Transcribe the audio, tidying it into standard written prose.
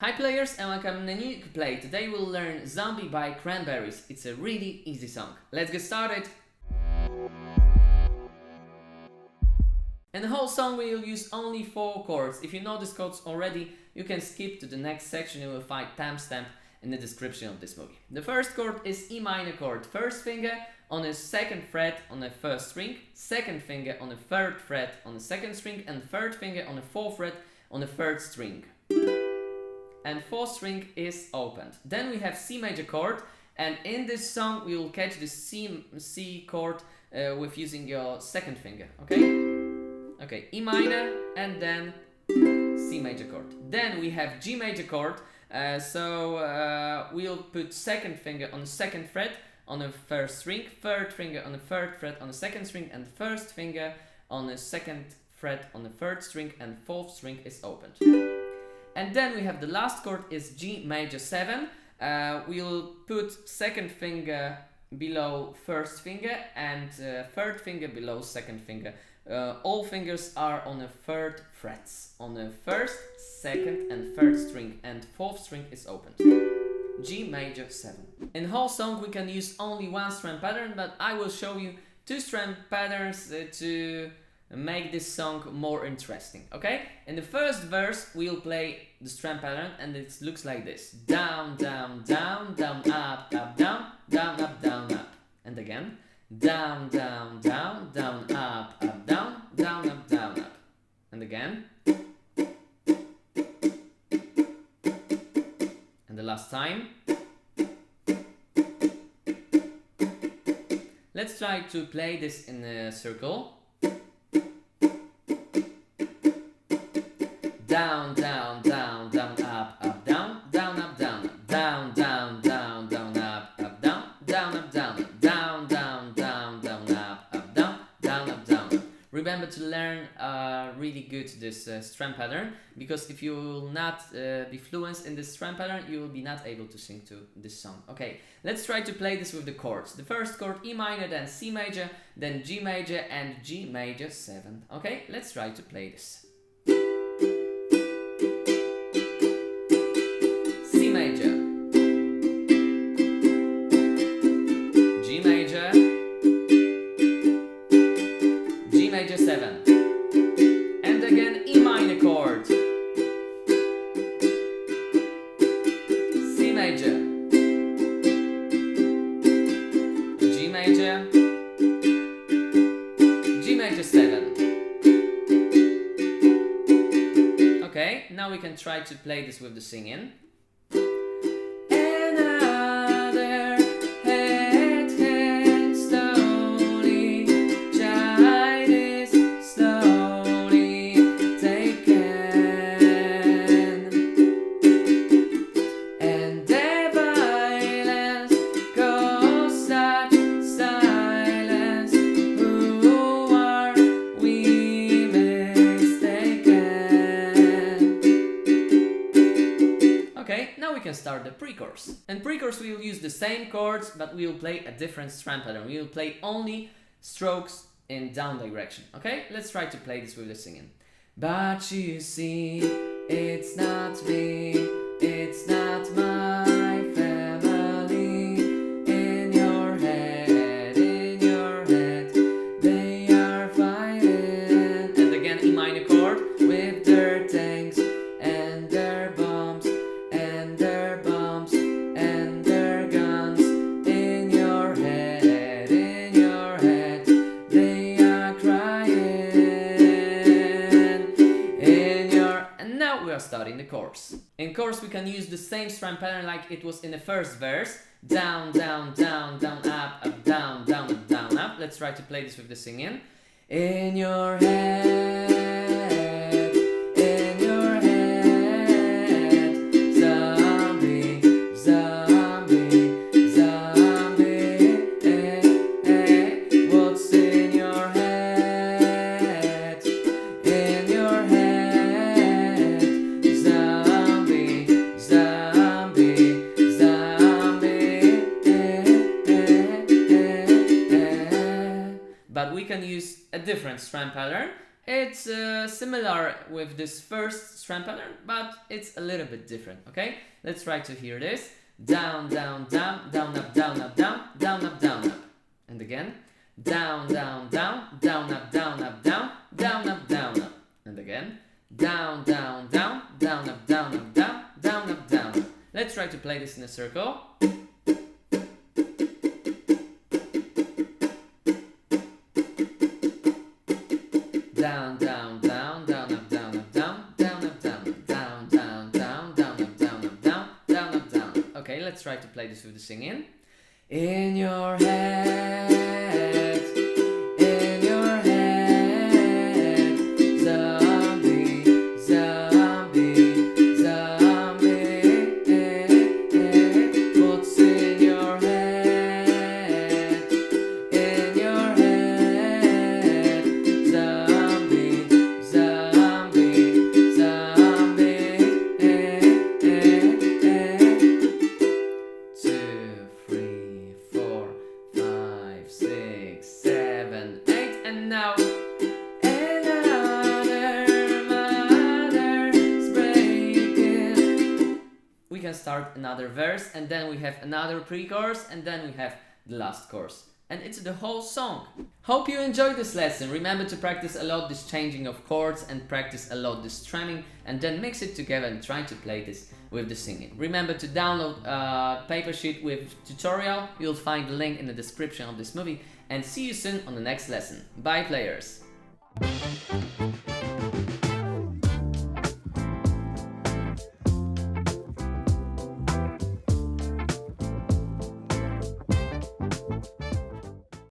Hi players and welcome to a new play. Today we'll learn Zombie by Cranberries. It's a really easy song. Let's get started! In the whole song we'll use only 4 chords. If you know these chords already, you can skip to the next section. You will find timestamp in the description of this movie. The first chord is E minor chord. First finger on the 2nd fret on the 1st string, second finger on the 3rd fret on the 2nd string, and third finger on the 4th fret on the 3rd string. And 4th string is opened. Then we have C major chord, and in this song we will catch the C chord with using your 2nd finger, okay? E minor and then C major chord. Then we have G major chord, we'll put 2nd finger on the 2nd fret on the 1st string, 3rd finger on the 3rd fret on the 2nd string, and 1st finger on the 2nd fret on the 3rd string, and 4th string is opened. And then we have the last chord is G major 7. We'll put 2nd finger below 1st finger and 3rd finger below 2nd finger. All fingers are on the 3rd frets, on the 1st, 2nd and 3rd string, and 4th string is opened. G major 7. In the whole song we can use only 1 strum pattern, but I will show you 2 strum patterns to make this song more interesting, okay? In the first verse we'll play the strum pattern and it looks like this: down, down, down, down, up, up, down, down, up, down, up. And again, down, down, down, down, up, up, down, down, up, down, up. And again. And the last time. Let's try to play this in a circle. Down, down, down, down, up, up, down, down, up, down, up, down, down, down, down, up, up, down, down, up, down, up, down, down, down, down, up, down, down, up, down, up. Remember to learn really good this strum pattern, because if you will not be fluent in this strum pattern, you will be not able to sing to this song. Okay, let's try to play this with the chords. The first chord E minor, then C major, then G major and G major 7. Okay, let's try to play this. C major, G major, G major 7, and again E minor chord, C major, G major, G major 7. Okay, now we can try to play this with the singing. Now we can start the pre-chorus. In pre-chorus we will use the same chords, but we will play a different strum pattern. We will play only strokes in down direction. Okay, let's try to play this with the singing. But you see, it's not me, it's not my family. In your head, they are fighting. And again, E minor chord with their tanks and their bombs. Starting the chorus. In chorus we can use the same strum pattern like it was in the first verse. Down, down, down, down, up, up, down, down, up, down, up. Let's try to play this with the singing. In your head, zombie, zombie, zombie, what's in your head? In your head. But we can use a different strum pattern It's similar with this first strum pattern, but it's a little bit different, okay? Let's try to hear this. Down, down, down, down, up, down, up, down, down, up, down, up. And again. Down, down, down, down, up, down, up, down, down, up, down, up. And again. Down, down, down, down, up, down, up, down, down, up, down, up. Let's try to play this in a circle. Down, down, down, down, up, down, up, down, down, up, down, up, down, down, down, down, up, down, up, down, down, up, down, up. Okay, let's try to play this with the singing. In your head, zombie, zombie, zombie. What's in your head? In your head, zombie, zombie, zombie. 2, 3, 4, 5, 6, 7, 8, and now another mother's breaking. We can start another verse, and then we have another pre-chorus, and then we have the last chorus. And it's the whole song. Hope you enjoyed this lesson. Remember to practice a lot this changing of chords and practice a lot this strumming, and then mix it together and try to play this with the singing. Remember to download a paper sheet with tutorial. You'll find the link in the description of this movie, and see you soon on the next lesson. Bye players!